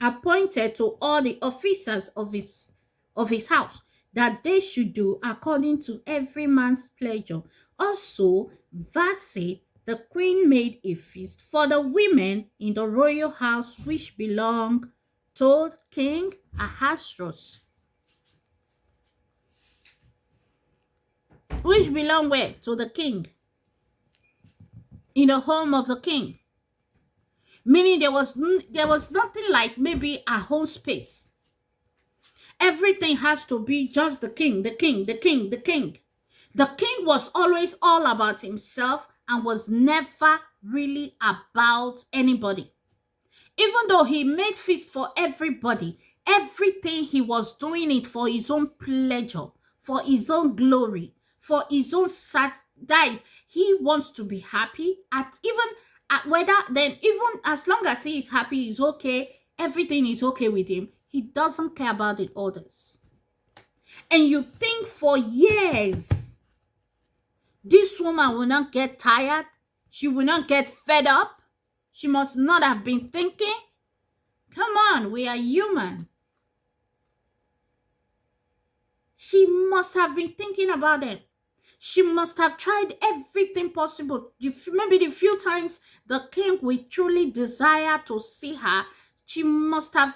appointed to all the officers of his house, that they should do according to every man's pleasure. Also, Vashit, the queen, made a feast for the women in the royal house which belonged to King Ahasuerus. Which belonged where? To the king. In the home of the king. Meaning there was nothing like maybe a home space. Everything has to be just the king, the king, the king, the king. The king was always all about himself and was never really about anybody. Even though he made feast for everybody, everything he was doing it for his own pleasure, for his own glory, for his own guys. He wants to be happy whether then even as long as he is happy, he's okay, everything is okay with him. He doesn't care about the others. And you think for years, this woman will not get tired. She will not get fed up. She must not have been thinking. Come on, we are human. She must have been thinking about it. She must have tried everything possible. Maybe the few times the king will truly desire to see her, she must have,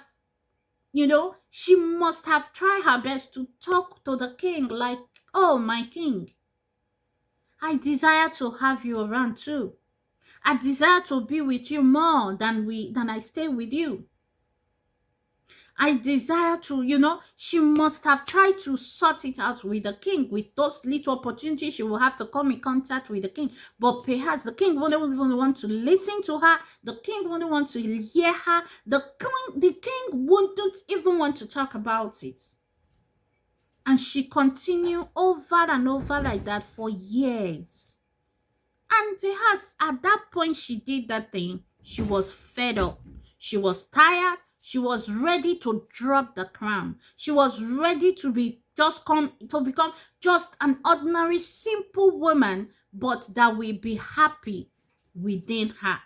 she must have tried her best to talk to the king like, oh, my king, I desire to have you around too. I desire to be with you more than I stay with you. I desire to, she must have tried to sort it out with the king. With those little opportunities, she will have to come in contact with the king. But perhaps the king wouldn't even want to listen to her. The king wouldn't want to hear her. The king wouldn't even want to talk about it. And she continued over and over like that for years. And perhaps at that point she did that thing, she was fed up. She was tired. She was ready to drop the crown. She was ready to become just an ordinary, simple woman, but that will be happy within her.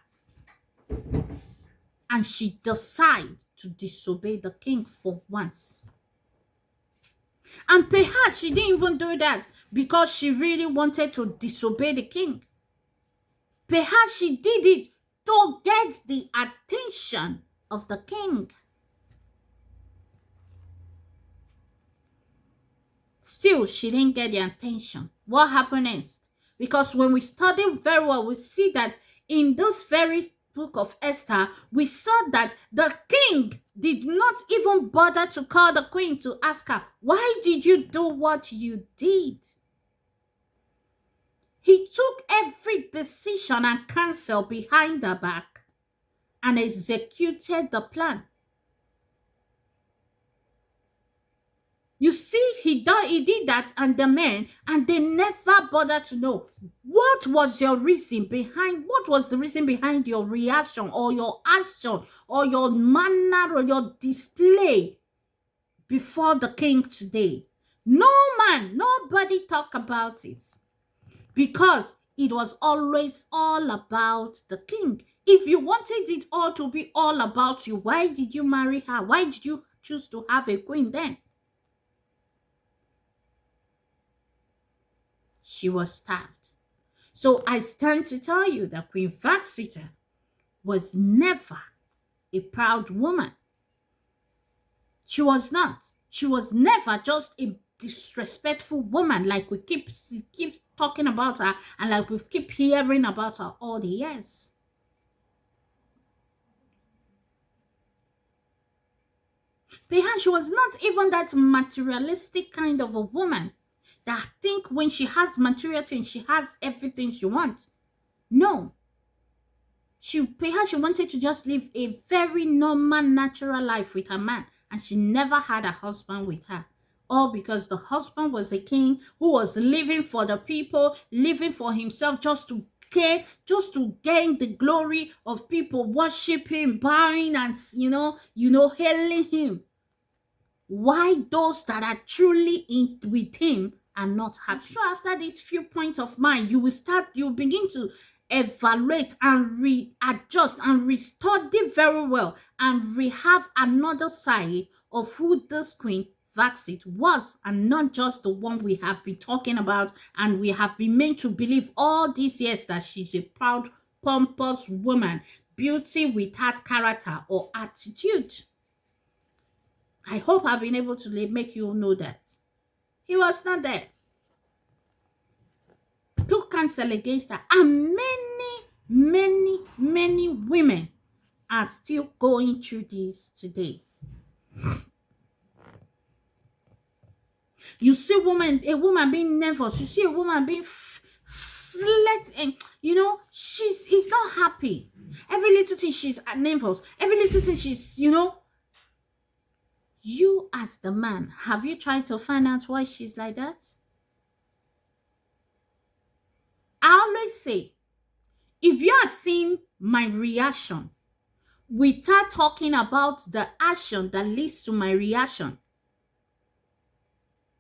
And she decided to disobey the king for once. And perhaps she didn't even do that because she really wanted to disobey the king. Perhaps she did it to get the attention of the king. Still, she didn't get the attention. What happened next? Because when we study very well, we see that in this very book of Esther, we saw that the king did not even bother to call the queen to ask her, why did you do what you did? He took every decision and counsel behind her back and executed the plan. You see, he did that, and the men, and they never bothered to know what was the reason behind your reaction or your action or your manner or your display before the king today. Nobody talked about it because it was always all about the king. If you wanted it all to be all about you, why did you marry her? Why did you choose to have a queen then? She was stabbed. So I stand to tell you that Queen Vashit was never a proud woman. She was not. She was never just a disrespectful woman like we keep talking about her and like we keep hearing about her all the years. Perhaps she was not even that materialistic kind of a woman that I think when she has material things, she has everything she wants. No. Perhaps she wanted to just live a very normal, natural life with her man, and she never had a husband with her. All because the husband was a king who was living for the people, living for himself just to gain the glory of people worshiping, bowing, and hailing him. Why those that are truly with him are not happy? I'm sure after these few points of mine, you will begin to evaluate and readjust and restudy very well and have another side of who this Queen Vashit was, and not just the one we have been talking about and we have been made to believe all these years that she's a proud, pompous woman, beauty without character or attitude. I hope I've been able to make you know that. He was not there. Took counsel against her, and many women are still going through this today. You see a woman being nervous. You see a woman being flirting. She's not happy. Every little thing she's nervous. Every little thing she's, You as the man, have you tried to find out why she's like that? I always say, if you are seeing my reaction without talking about the action that leads to my reaction,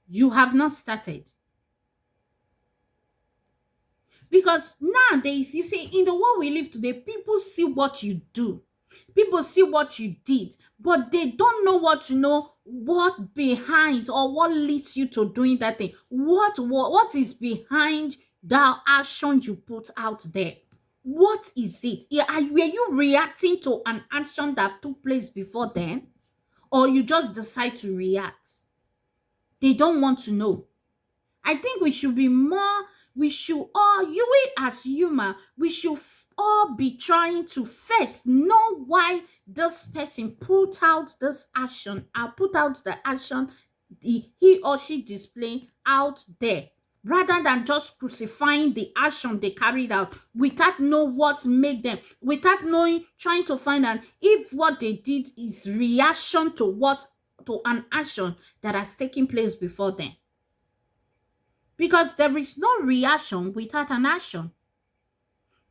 you have not started. Because nowadays, you see, in the world we live today, people see what you do. People see what you did, but they don't know what behind or what leads you to doing that thing. What is behind that action you put out there? What is it? Were you reacting to an action that took place before then? Or you just decide to react? They don't want to know. I think we should as human, we should all be trying to first know why this person put out this action, put out the action he or she displaying out there, rather than just crucifying the action they carried out without knowing what made them, without trying to find out if what they did is reaction to an action that has taken place before them. Because there is no reaction without an action.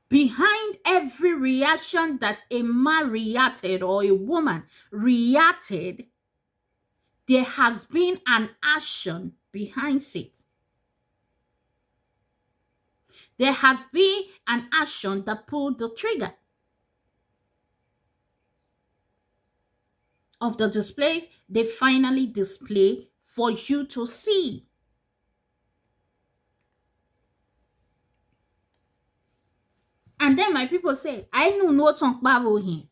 Behind every reaction that a man reacted or a woman reacted, there has been an action behind it. There has been an action that pulled the trigger of the displays they finally display for you to see. And then my people say, I know no talk about him.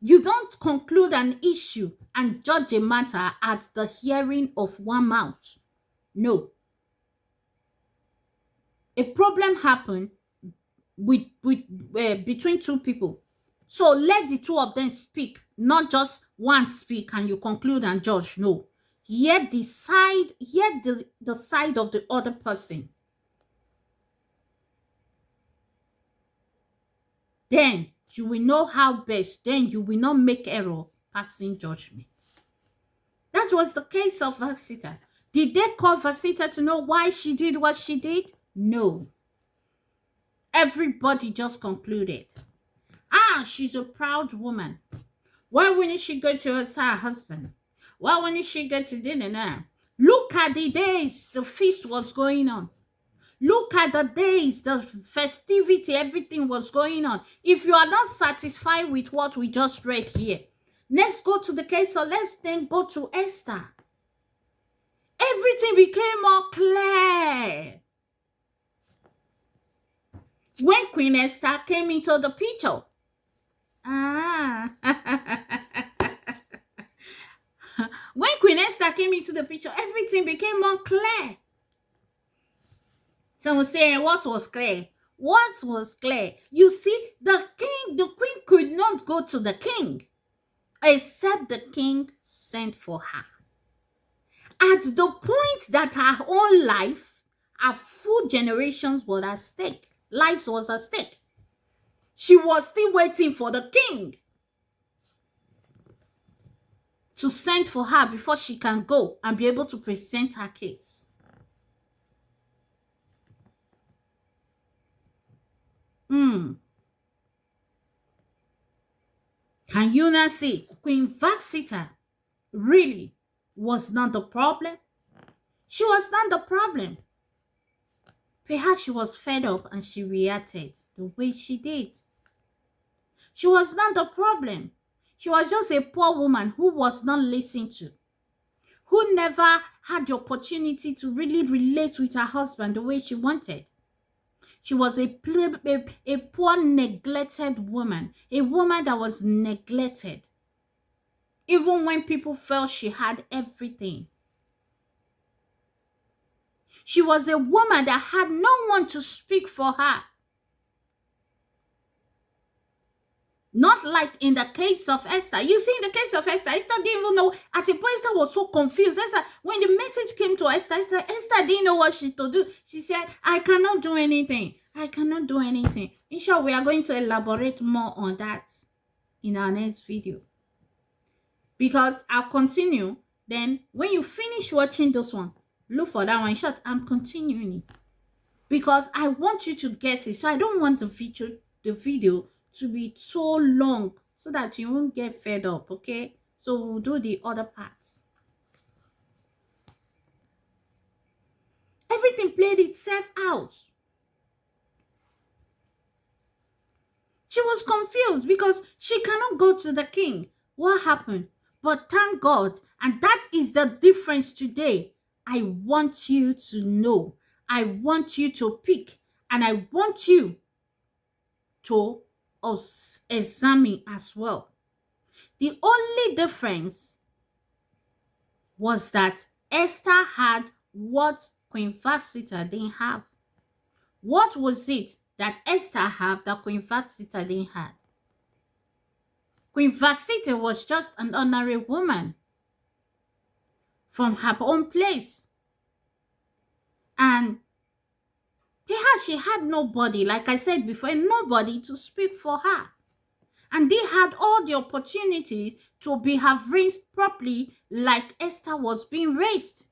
You don't conclude an issue and judge a matter at the hearing of one mouth. No. A problem happened between two people. So let the two of them speak, not just one speak and you conclude and judge. No. Hear the side of the other person. Then you will know how best. Then you will not make error passing judgment. That was the case of Vashit. Did they call Vashit to know why she did what she did? No. Everybody just concluded. She's a proud woman. Why wouldn't she go to her husband? Why wouldn't she go to dinner now? Look at the days the feast was going on. Look at the days, the festivity, everything was going on. If you are not satisfied with what we just read here, let's go to the case, or let's then go to Esther. Everything became more clear when Queen Esther came into the picture. When Queen Esther came into the picture, everything became more clear. Someone say, what was clear? What was clear? You see, the queen could not go to the king, except the king sent for her. At the point that her own life, her full generations was at stake. Life was at stake. She was still waiting for the king to send for her before she can go and be able to present her case. Can you not see? Queen Vashit really was not the problem. She was not the problem. Perhaps she was fed up and she reacted. the way she did. She was not the problem. She was just a poor woman who was not listened to, who never had the opportunity to really relate with her husband the way she wanted. She was a poor, neglected woman, a woman that was neglected, even when people felt she had everything. She was a woman that had no one to speak for her. Not like in the case of Esther. You see, in the case of Esther, Esther didn't even know. At a point, Esther was so confused. Esther, when the message came to Esther, Esther didn't know what she to do. She said, I cannot do anything. I cannot do anything. In short, we are going to elaborate more on that in our next video. Because I'll continue. Then, when you finish watching this one, look for that one. In short, I'm continuing it. Because I want you to get it. So I don't want the video to be so long so that you won't get fed up, okay? So we'll do the other parts. Everything played itself out. She was confused because she cannot go to the king. What happened? But thank God, and that is the difference today. I want you to know. I want you to pick, and I want you to examine as well. The only difference was that Esther had what Queen Vashit didn't have. What was it that Esther had that Queen Vashit didn't have? Queen Vashit was just an ordinary woman from her own place. And perhaps she had nobody, like I said before, nobody to speak for her. And they had all the opportunities to have raised properly like Esther was being raised.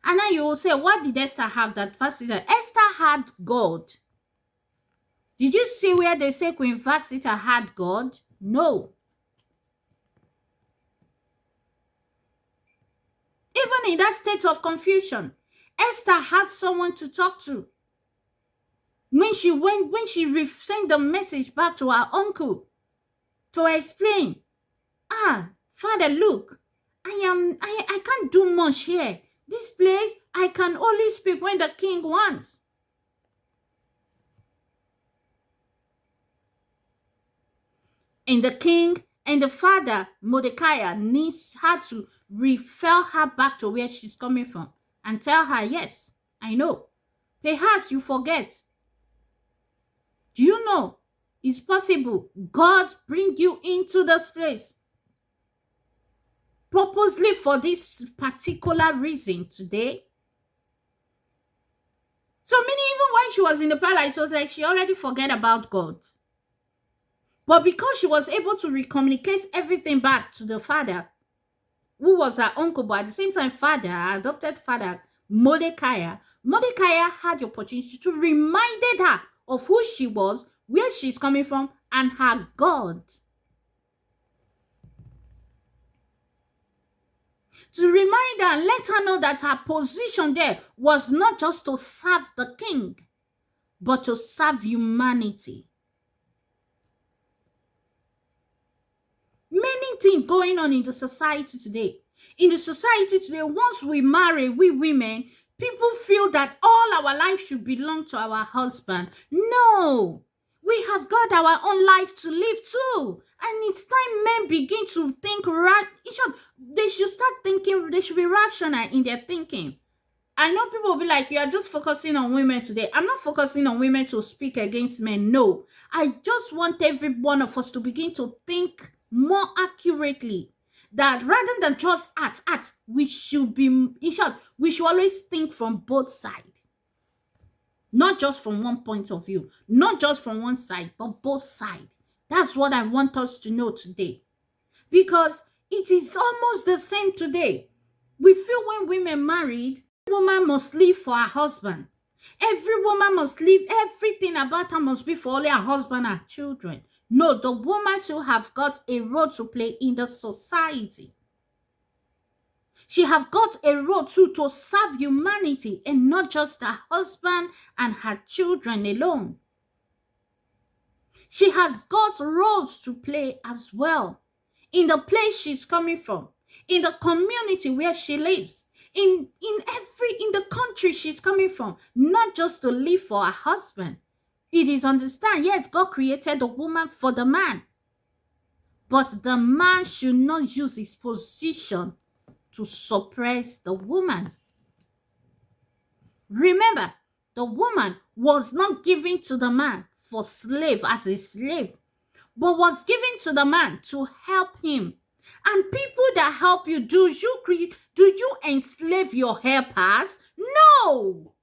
And now you will say, what did Esther have that Vashit? Esther had God. Did you see where they say Queen Vashit had God? No. Even in that state of confusion, Esther had someone to talk to. When she sent the message back to her uncle to explain, Father, look, I can't do much here. This place, I can only speak when the king wants. And the king and the father, Mordecai, needs her to refer her back to where she's coming from and tell her, yes, I know. Perhaps you forget. Do you know it's possible God bring you into this place purposely for this particular reason today? So meaning even when she was in the palace, it was like she already forget about God. But because she was able to recommunicate everything back to the father, who was her uncle, but at the same time father, her adopted father, Mordecai had the opportunity to remind her of who she was, where she's coming from, and her God. To remind her and let her know that her position there was not just to serve the king, but to serve humanity. Many things going on in the society today. In the society today, once we marry, we women, people feel that all our life should belong to our husband. No, we have got our own life to live too. And it's time men begin to think they should start thinking, they should be rational in their thinking. I know people will be like, you are just focusing on women today. I'm not focusing on women to speak against men. No, I just want every one of us to begin to think more accurately, that rather than just act, we should always think from both sides. Not just from one point of view, not just from one side, but both sides. That's what I want us to know today. Because it is almost the same today. We feel when women married, every woman must live for her husband. Every woman must live, everything about her must be for only her husband and her children. No, the woman too have got a role to play in the society. She have got a role too to serve humanity and not just her husband and her children alone. She has got roles to play as well. In the place she's coming from, in the community where she lives, in the country she's coming from, not just to live for her husband. It is understand, yes, God created the woman for the man, but the man should not use his position to suppress the woman. Remember, the woman was not given to the man for slave as a slave, but was given to the man to help him. And people that help you, do you enslave your helpers? No.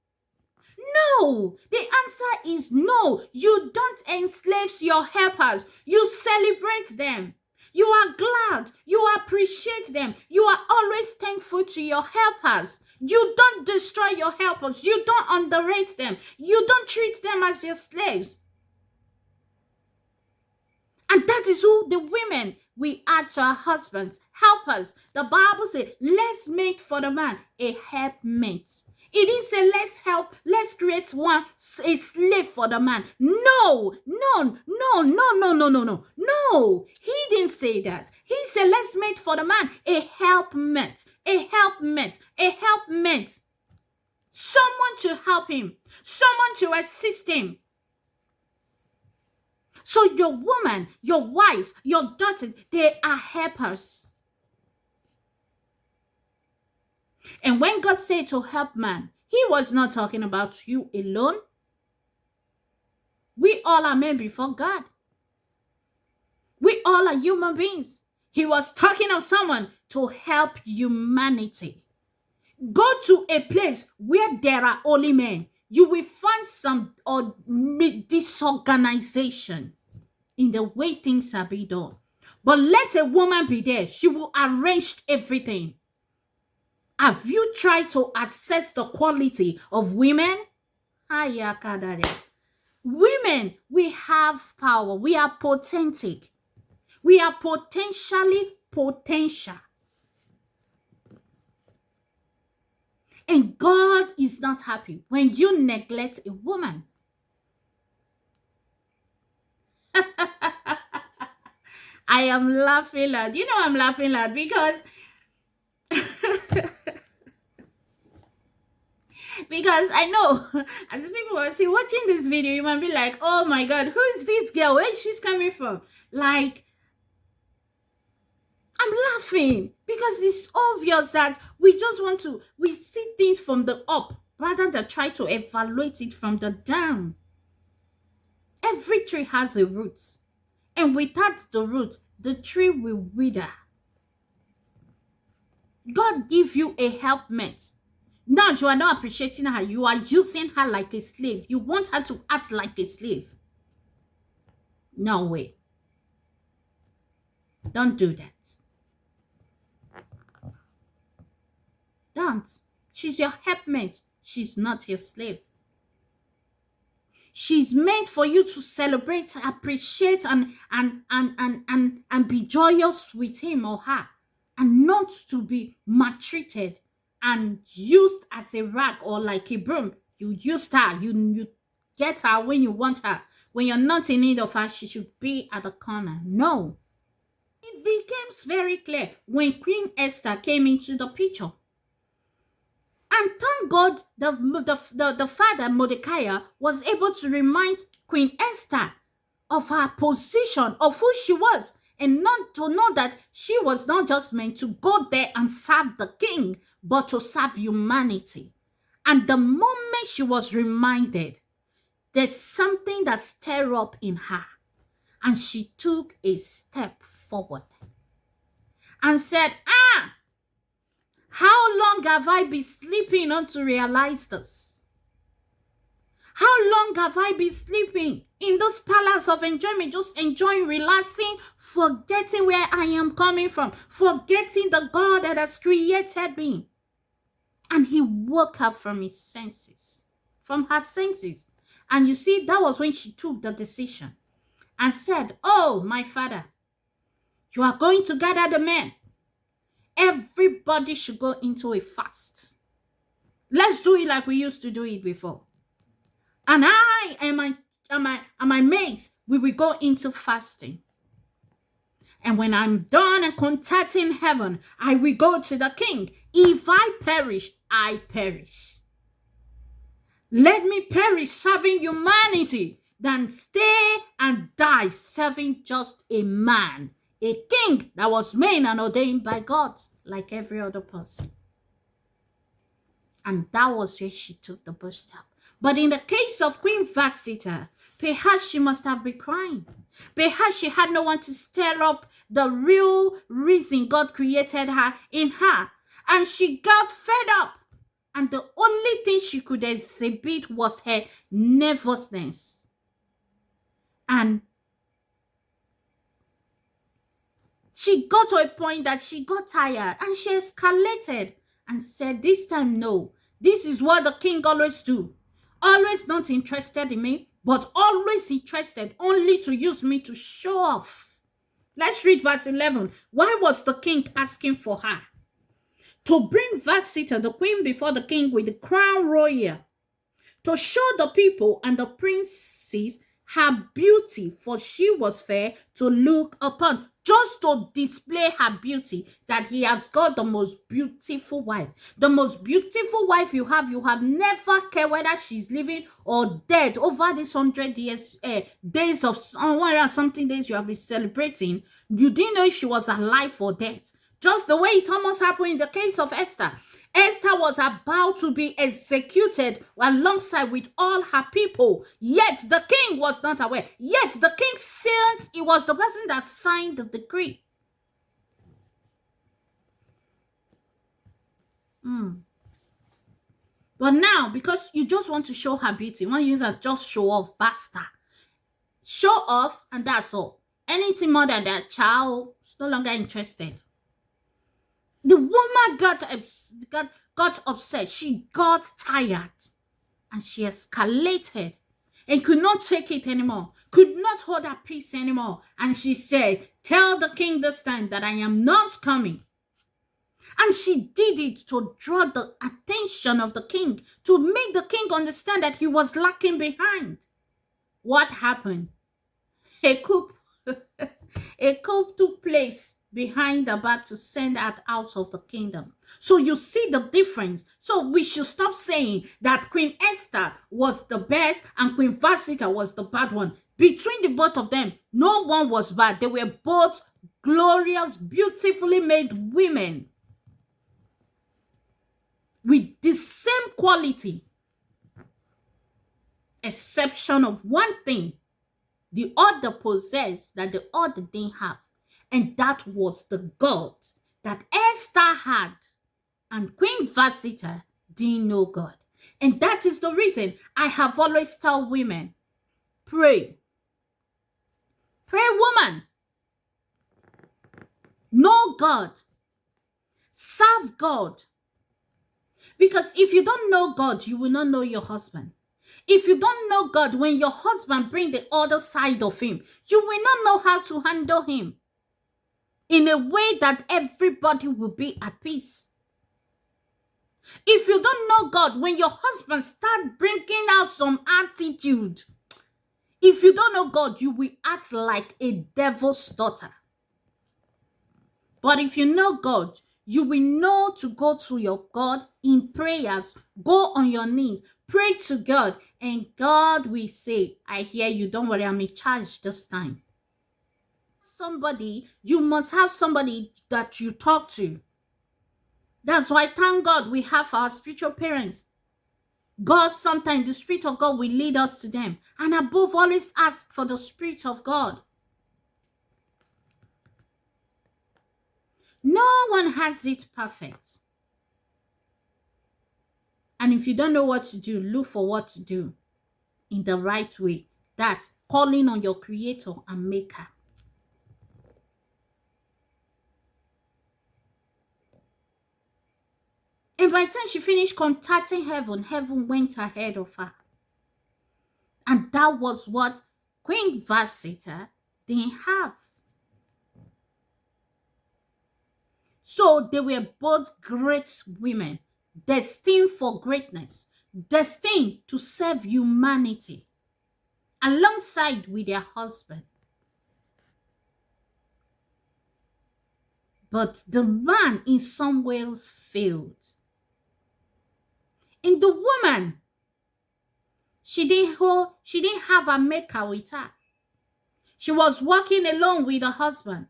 No. The answer is no. You don't enslave your helpers. You celebrate them. You are glad. You appreciate them. You are always thankful to your helpers. You don't destroy your helpers. You don't underrate them. You don't treat them as your slaves. And that is who the women we add to our husbands, helpers. The Bible says, let's make for the man a helpmate. It didn't say let's create a slave for the man. No. No, he didn't say that. He said, let's make for the man a helpmate. Someone to help him, someone to assist him. So your woman, your wife, your daughter, they are helpers. And when God said to help man, he was not talking about you alone. We all are men before God. We all are human beings. He was talking of someone to help humanity. Go to a place where there are only men. You will find some disorganization in the way things are being done. But let a woman be there. She will arrange everything. Have you tried to assess the quality of women? Women, we have power. We are potentic. We are potentially potential. And God is not happy when you neglect a woman. I am laughing loud. You know I'm laughing loud because because I know as people are watching this video, you might be like, oh my God, who is this girl? Where she's coming from? Like, I'm laughing because it's obvious that we see things from the up rather than try to evaluate it from the down. Every tree has a root, and without the root, the tree will wither. God give you a helpmate. Now you are not appreciating her. You are using her like a slave. You want her to act like a slave. No way. Don't do that. Don't. She's your helpmate. She's not your slave. She's meant for you to celebrate, appreciate, and be joyous with him or her, and not to be maltreated and used as a rag or like a broom. You used her. You get her when you want her. When you're not in need of her, she should be at the corner. No. It becomes very clear when Queen Esther came into the picture. And thank God the father, Mordecai, was able to remind Queen Esther of her position, of who she was, and not to know that she was not just meant to go there and serve the king, but to serve humanity. And the moment she was reminded, there's something that stirred up in her, and she took a step forward and said, how long have I been sleeping on to realize this? How long have I been sleeping in this palace of enjoyment, just enjoying, relaxing, forgetting where I am coming from, forgetting the God that has created me? And he woke up from his senses, from her senses. And you see, that was when she took the decision and said, oh, my father, you are going to gather the men. Everybody should go into a fast. Let's do it like we used to do it before. And I and my mates we will go into fasting. And when I'm done and contacting heaven, I will go to the king. If I perish, I perish. Let me perish serving humanity than stay and die serving just a man, a king that was made and ordained by God, like every other person. And that was where she took the first step. But in the case of Queen Vashit, perhaps she must have been crying. Perhaps she had no one to stir up the real reason God created her in her. And she got fed up. And the only thing she could exhibit was her nervousness. And she got to a point that she got tired and she escalated and said, this time, no. This is what the king always do. Always not interested in me, but always interested only to use me to show off. Let's read verse 11. Why was the king asking for her? To bring Vashit, the queen, before the king with the crown royal, to show the people and the princes her beauty, for she was fair to look upon, just to display her beauty, that he has got the most beautiful wife. The most beautiful wife you have never cared whether she's living or dead. Over this 100 years, days of 100 something days you have been celebrating, you didn't know if she was alive or dead. Just the way it almost happened in the case of Esther. Esther was about to be executed alongside with all her people. Yet the king was not aware. Yet the king, since he was the person that signed the decree. But now, because you just want to show her beauty, one user just show off, basta. Show off, and that's all. Anything more than that, child is no longer interested. The woman got upset. She got tired. And she escalated and could not take it anymore. Could not hold her peace anymore. And she said, tell the king this time that I am not coming. And she did it to draw the attention of the king, to make the king understand that he was lacking behind. What happened? A coup took place behind the back to send her out of the kingdom. So you see the difference. So we should stop saying that Queen Esther was the best and Queen Vashit was the bad one. Between the both of them, no one was bad. They were both glorious, beautifully made women with the same quality, exception of one thing the other possessed that the other didn't have. And that was the God that Esther had. And Queen Vashit didn't know God. And that is the reason I have always told women, pray. Pray, woman. Know God. Serve God. Because if you don't know God, you will not know your husband. If you don't know God, when your husband brings the other side of him, you will not know how to handle him in a way that everybody will be at peace. If you don't know God, when your husband starts bringing out some attitude, if you don't know God, you will act like a devil's daughter. But if you know God, you will know to go to your God in prayers. Go on your knees. Pray to God. And God will say, I hear you. Don't worry, I'm in charge this time. You must have somebody that you talk to. That's why, thank God, we have our spiritual parents. God, sometimes the Spirit of God will lead us to them. And above, always ask for the Spirit of God. No one has it perfect. And if you don't know what to do, look for what to do in the right way. That's calling on your Creator and Maker. And by the time she finished contacting heaven, heaven went ahead of her. And that was what Queen Vashit didn't have. So they were both great women, destined for greatness, destined to serve humanity. alongside with their husband. But the man in some ways failed. And the woman, she didn't have a maker with her. She was walking alone with her husband.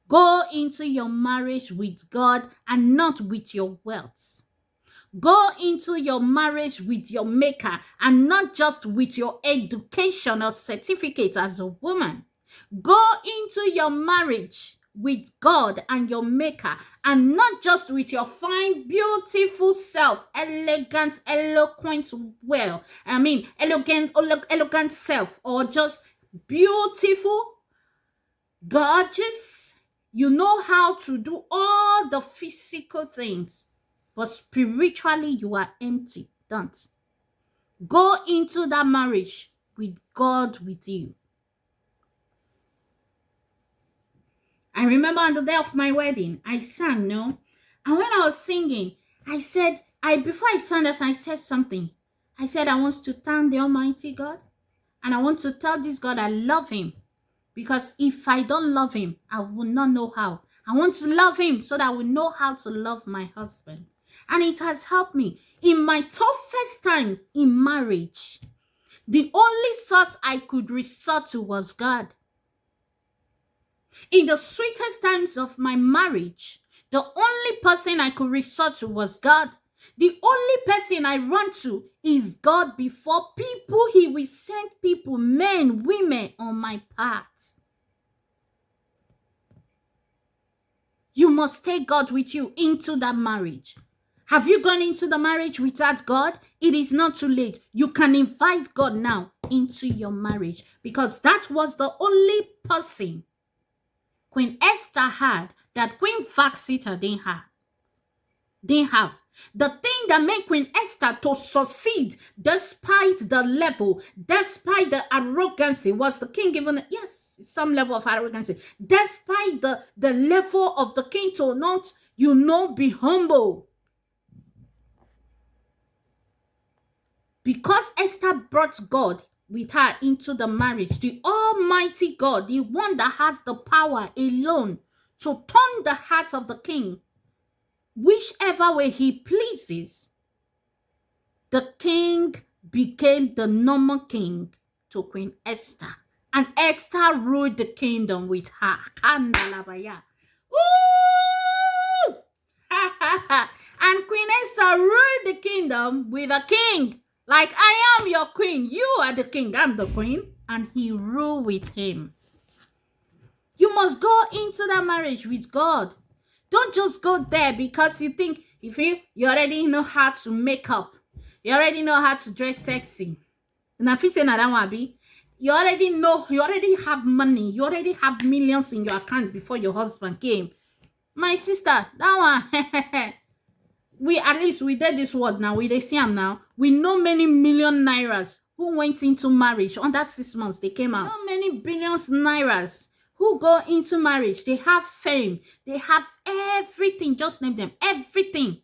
Go into your marriage with God and not with your wealth. Go into your marriage with your maker and not just with your education or certificate as a woman. Go into your marriage with God and your maker and not just with your fine, beautiful self, elegant, eloquent, elegant self, or just beautiful, gorgeous. You know how to do all the physical things, but spiritually you are empty. Don't. Go into that marriage with God with you. I remember on the day of my wedding, I sang, no? And when I was singing, I said, before I sang this, I said something. I said, I want to thank the Almighty God, and I want to tell this God I love him. Because if I don't love him, I will not know how. I want to love him so that I will know how to love my husband. And it has helped me. In my toughest time in marriage, the only source I could resort to was God. In the sweetest times of my marriage, the only person I could resort to was God. The only person I run to is God before people. He will send people, men, women on my path. You must take God with you into that marriage. Have you gone into the marriage without God? It is not too late. You can invite God now into your marriage, because that was the only person Queen Esther had that Queen Vashit didn't have. The thing that made Queen Esther to succeed despite the level, despite the arrogancy, was the king given, yes, some level of arrogancy, despite the level of the king to not, be humble. Because Esther brought God with her into the marriage, the Almighty God, the one that has the power alone to turn the heart of the king whichever way he pleases, the king became the normal king to Queen Esther. And Esther ruled the kingdom with her. Kandalabaya. Woo! And Queen Esther ruled the kingdom with a king. Like, I am your queen. You are the king. I'm the queen. And he ruled with him. You must go into that marriage with God. Don't just go there because you think you already know how to make up. You already know how to dress sexy. And if you say that you already know, you already have money. You already have millions in your account before your husband came. My sister, that one, we did this word now. We see them now. We know many million nairas who went into marriage under 6 months. They came out. So many billions nairas who go into marriage. They have fame. They have everything. Just name them. Everything.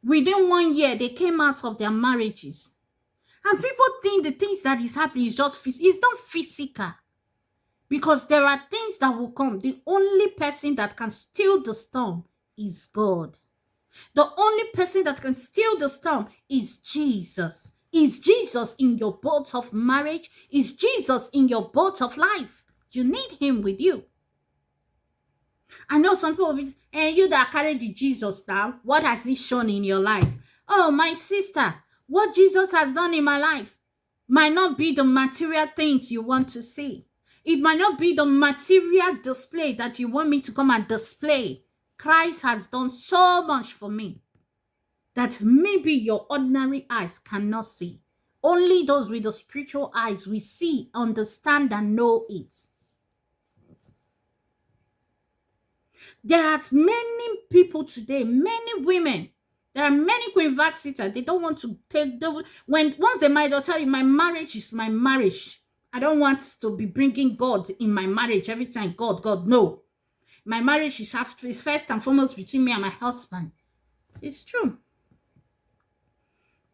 Within 1 year, they came out of their marriages. And people think the things that is happening is just physical. It's not physical. Because there are things that will come. The only person that can steal the storm is God. The only person that can steal the storm is Jesus. Is Jesus in your boat of marriage? Is Jesus in your boat of life? You need him with you. I know some people will say, you that carry the Jesus down, what has he shown in your life? Oh, my sister, what Jesus has done in my life might not be the material things you want to see. It might not be the material display that you want me to come and display. Christ has done so much for me that maybe your ordinary eyes cannot see. Only those with the spiritual eyes will see, understand, and know it. There are many people today, many women. There are many Queen Vashit. They don't want to take once they might, they'll tell you, my marriage is my marriage. I don't want to be bringing God in my marriage every time. God, no. My marriage is first and foremost between me and my husband. It's true.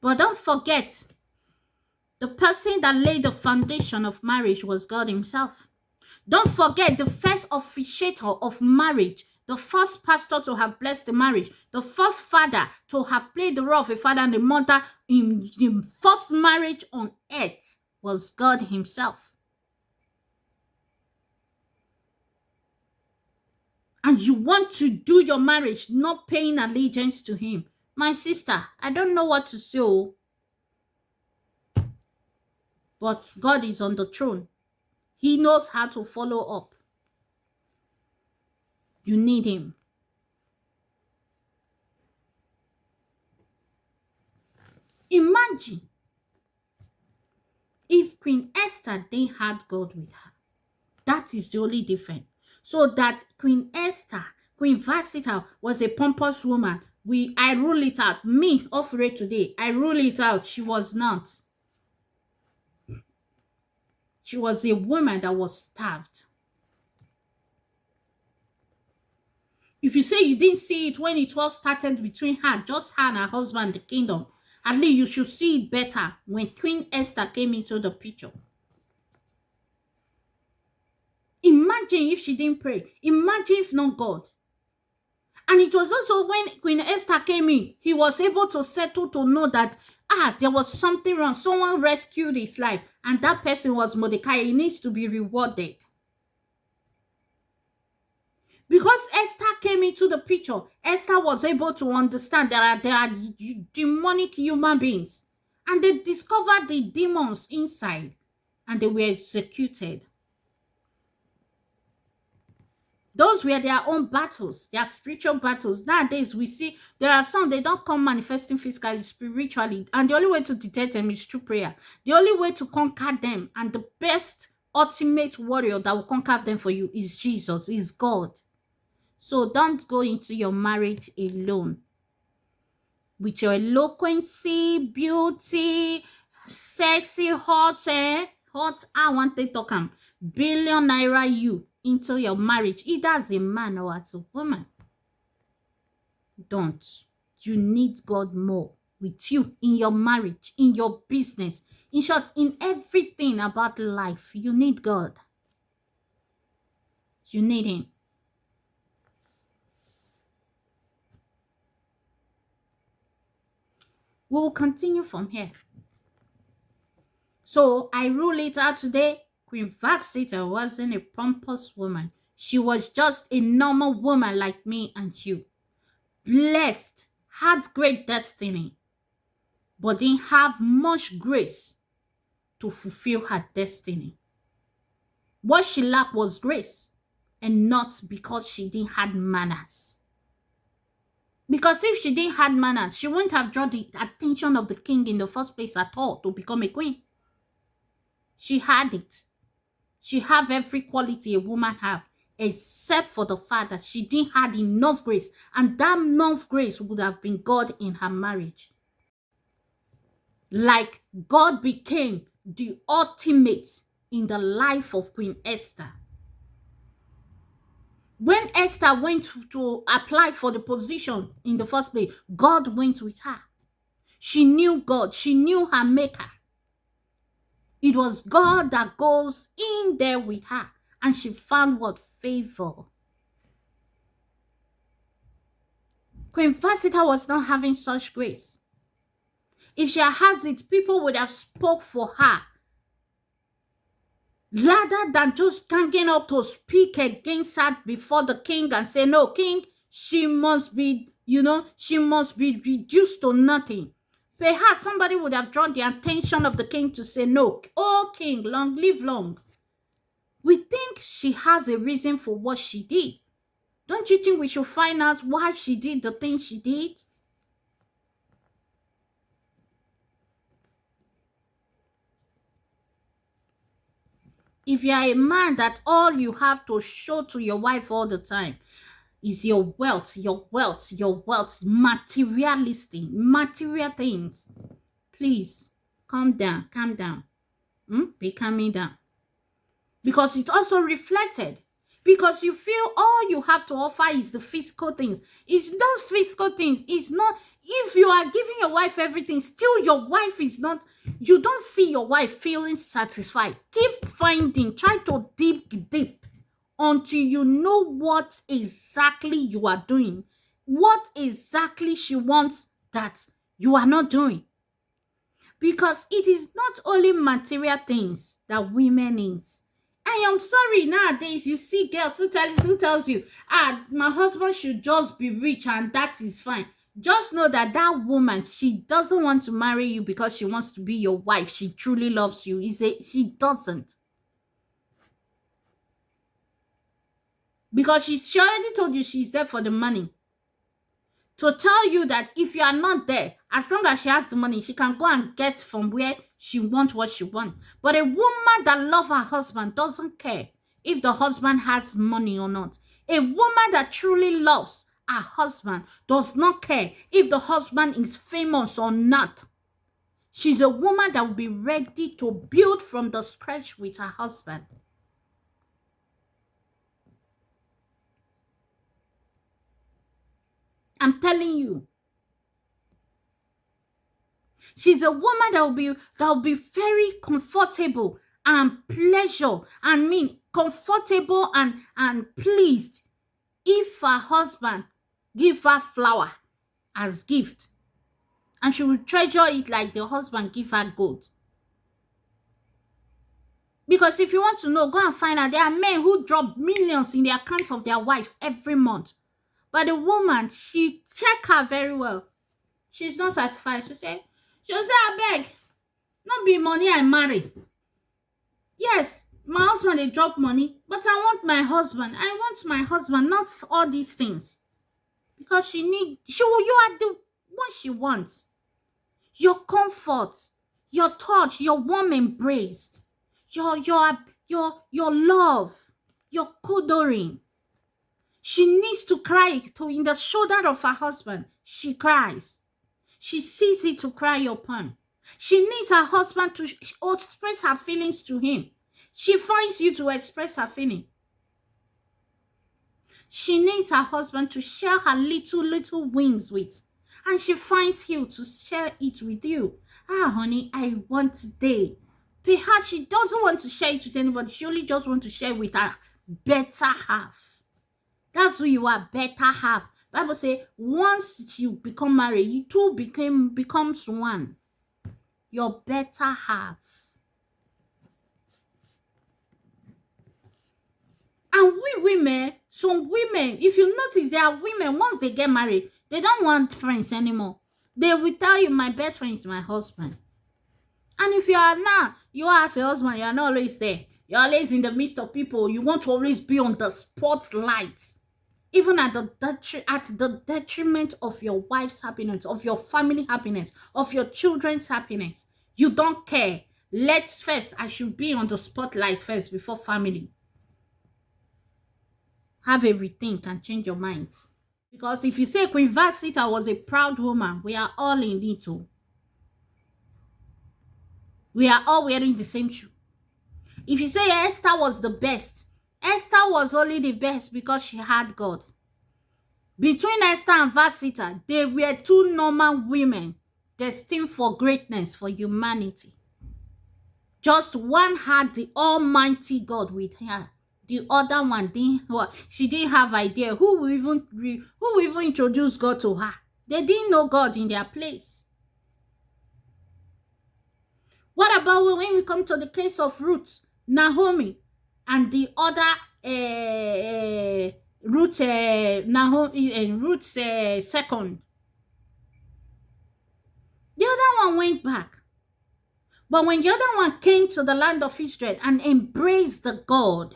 But don't forget, The person that laid the foundation of marriage was God himself. Don't forget, the first officiator of marriage, the first pastor to have blessed the marriage, the first father to have played the role of a father and a mother in the first marriage on earth was God himself. And you want to do your marriage not paying allegiance to him. My sister, I don't know what to say, but God is on the throne. He knows how to follow up. You need him. Imagine if Queen Esther didn't have God with her. That is the only difference. So that Queen Esther, Queen Vashit was a pompous woman. I rule it out. Me, Ofure today, I rule it out. She was not. She was a woman that was starved. If you say you didn't see it when it was started between her, just her and her husband, the kingdom, at least you should see it better when Queen Esther came into the picture. Imagine if she didn't pray. Imagine if not God. And it was also when Queen Esther came in, he was able to settle to know that, there was something wrong. Someone rescued his life. And that person was Mordecai. He needs to be rewarded. Because Esther came into the picture, Esther was able to understand there are demonic human beings. And they discovered the demons inside. And they were executed. Those were their own battles, their spiritual battles. Nowadays, we see there are some, they don't come manifesting physically, spiritually. And the only way to detect them is through prayer. The only way to conquer them, and the best ultimate warrior that will conquer them for you is Jesus, is God. So don't go into your marriage alone. With your eloquency, beauty, sexy, hot, I want to talk billion naira you into your marriage, either as a man or as a woman. Don't. You need God more with you in your marriage, in your business. In short, in everything about life, you need God. You need him. We will continue from here. So I rule it out today. Queen Vashit wasn't a pompous woman. She was just a normal woman like me and you. Blessed, had great destiny, but didn't have much grace to fulfill her destiny. What she lacked was grace, and not because she didn't have manners. Because if she didn't have manners, she wouldn't have drawn the attention of the king in the first place at all to become a queen. She had it. She have every quality a woman have, except for the fact that she didn't have enough grace. And that enough grace would have been God in her marriage. Like God became the ultimate in the life of Queen Esther. When Esther went to apply for the position in the first place, God went with her. She knew God. She knew her maker. It was God that goes in there with her. And she found what? Favor. Queen Vashit was not having such grace. If she had it, people would have spoke for her. Rather than just ganging up to speak against her before the king and say, no, king, she must be, she must be reduced to nothing. Perhaps somebody would have drawn the attention of the king to say, no, oh king, long live long. We think she has a reason for what she did. Don't you think we should find out why she did the thing she did? If you are a man that all you have to show to your wife all the time is your wealth, materialistic, material things, please calm down, calm down. Be calming down. Because it also reflected. Because you feel all you have to offer is the physical things. It's those physical things. It's not, If you are giving your wife everything, still your wife is not, you don't see your wife feeling satisfied. Keep finding, try to dig deep until you know what exactly you are doing, what exactly she wants that you are not doing. Because it is not only material things that women need. I am sorry, nowadays you see girls who tells you, my husband should just be rich and that is fine. Just know that that woman, she doesn't want to marry you because she wants to be your wife. She truly loves you. She doesn't. Because she already told you she's there for the money. To tell you that if you are not there, as long as she has the money, she can go and get from where she wants what she wants. But a woman that loves her husband doesn't care if the husband has money or not. A woman that truly loves her husband does not care if the husband is famous or not. She's a woman that will be ready to build from the scratch with her husband. I'm telling you. She's a woman that will be very comfortable and pleasure and comfortable and pleased if her husband give her flower as gift, and she will treasure it like the husband give her gold. Because if you want to know, go and find out. There are men who drop millions in the accounts of their wives every month, but the woman, she check her very well. She's not satisfied. She'll say, I beg, not be money I marry. Yes, my husband, they drop money, but I want my husband. I want my husband, not all these things. Because you are the one she wants. Your comfort, your touch, your warm embrace, your love, your cuddling. She needs to cry in the shoulder of her husband. She cries. She sees it to cry upon. She needs her husband to express her feelings to him. She finds you to express her feeling. She needs her husband to share her little wings with. And she finds you to share it with you. Honey, I want today. Perhaps she doesn't want to share it with anybody. She only just wants to share with her better half. That's who you are, better half. Bible says, once you become married, you two becomes one. Your better half. And some women, if you notice, there are women, once they get married, they don't want friends anymore. They will tell you, my best friend is my husband. And if you are as a husband, you are not always there. You're always in the midst of people. You want to always be on the spotlight. Even at the detriment of your wife's happiness, of your family happiness, of your children's happiness. You don't care. I should be on the spotlight first before family. Have a rethink and change your minds. Because if you say Queen Vashit was a proud woman, we are all in it too. We are all wearing the same shoe. If you say Esther was the best, Esther was only the best because she had God. Between Esther and Vashit, they were two normal women destined for greatness, for humanity. Just one had the Almighty God with her. The other one didn't. She didn't have idea who will even introduce God to her. They didn't know God in their place. What about when we come to the case of Ruth, Naomi, and the other Naomi and Ruth's second? The other one went back. But when the other one came to the land of Israel and embraced the God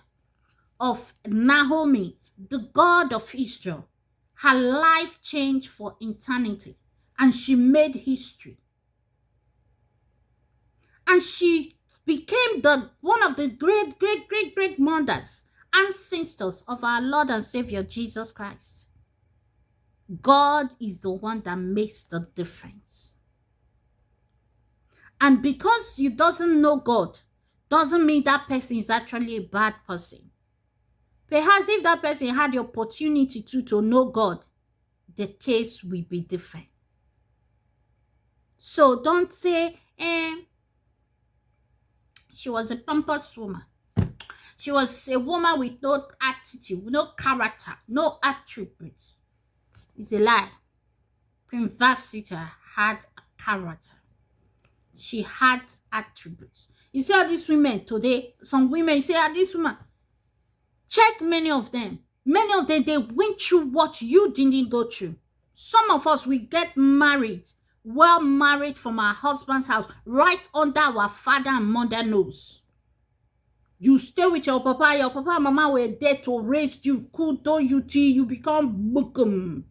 of Naomi, the God of Israel, her life changed for eternity, and she made history. And she became one of the great mothers and sisters of our Lord and Savior Jesus Christ. God is the one that makes the difference. And because you doesn't know God, doesn't mean that person is actually a bad person. Perhaps if that person had the opportunity to know God, the case will be different. So don't say, she was a pompous woman. She was a woman with no attitude, no character, no attributes. It's a lie. Queen Vashit had a character. She had attributes. You see all these women today, some women, you say, these women, check many of them. Many of them, they went through what you didn't go through. Some of us, we get married, well married from our husband's house, right under our father and mother nose. You stay with your papa and mama were there to raise you, kudo you till you become bukum.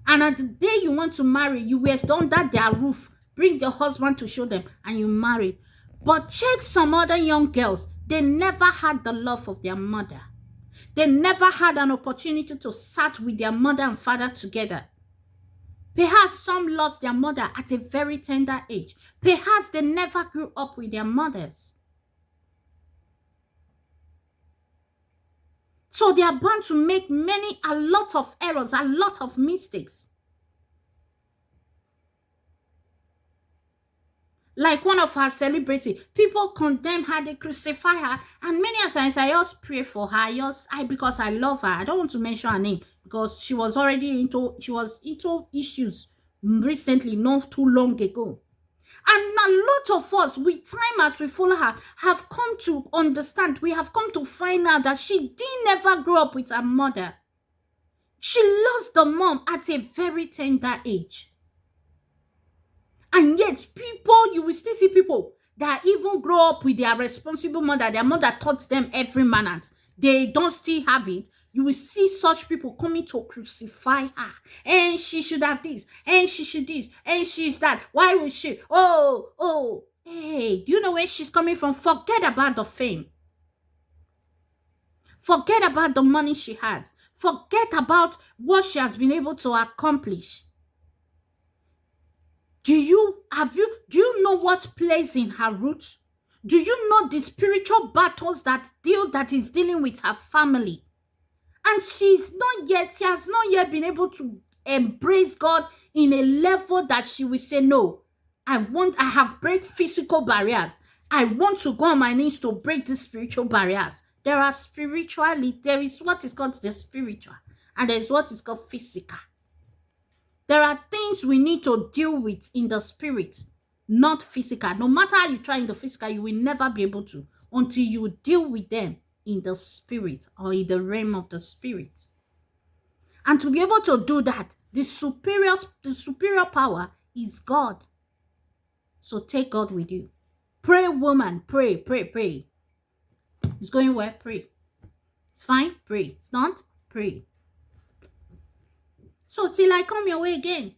And at the day you want to marry, you were under their roof. Bring your husband to show them, and you marry. But check some other young girls. They never had the love of their mother. They never had an opportunity to sit with their mother and father together. Perhaps some lost their mother at a very tender age. Perhaps they never grew up with their mothers. So they are bound to make a lot of errors, a lot of mistakes. Like one of her celebrities, people condemn her, they crucify her, and many times I just pray for her, because I love her. I don't want to mention her name because she was into issues recently, not too long ago. And a lot of us, with time as we follow her, have come to understand, we have come to find out that she didn't never grow up with her mother. She lost the mom at a very tender age. And yet, you will still see people that even grow up with their responsible mother. Their mother taught them every manners. They don't still have it. You will see such people coming to crucify her. And she should have this. And she should this. And she's that. Why would she? Oh. Hey, do you know where she's coming from? Forget about the fame. Forget about the money she has. Forget about what she has been able to accomplish. Do you know what plays in her roots? Do you know the spiritual battles that is dealing with her family? And she has not yet been able to embrace God in a level that she will say, no, I have break physical barriers. I want to go on my knees to break the spiritual barriers. There is what is called the spiritual, and there is what is called physical. There are things we need to deal with in the spirit, not physical. No matter how you try in the physical, you will never be able to until you deal with them in the spirit or in the realm of the spirit. And to be able to do that, the superior power is God. So take God with you. Pray, woman. Pray. It's going well. Pray. It's fine. Pray. It's not. Pray. So till I come your way again,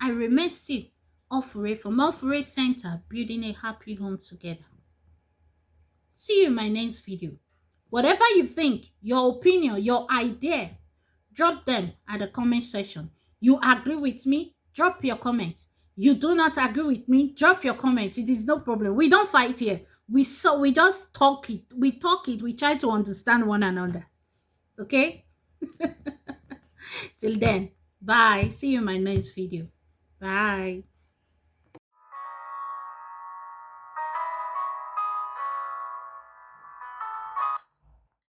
I remain still, from ofurecenter, building a happy home together. See you in my next video. Whatever you think, your opinion, your idea, drop them at the comment section. You agree with me? Drop your comments. You do not agree with me? Drop your comments. It is no problem. We don't fight here. We just talk it. We try to understand one another. Okay? Till then. Bye. See you in my next video. Bye.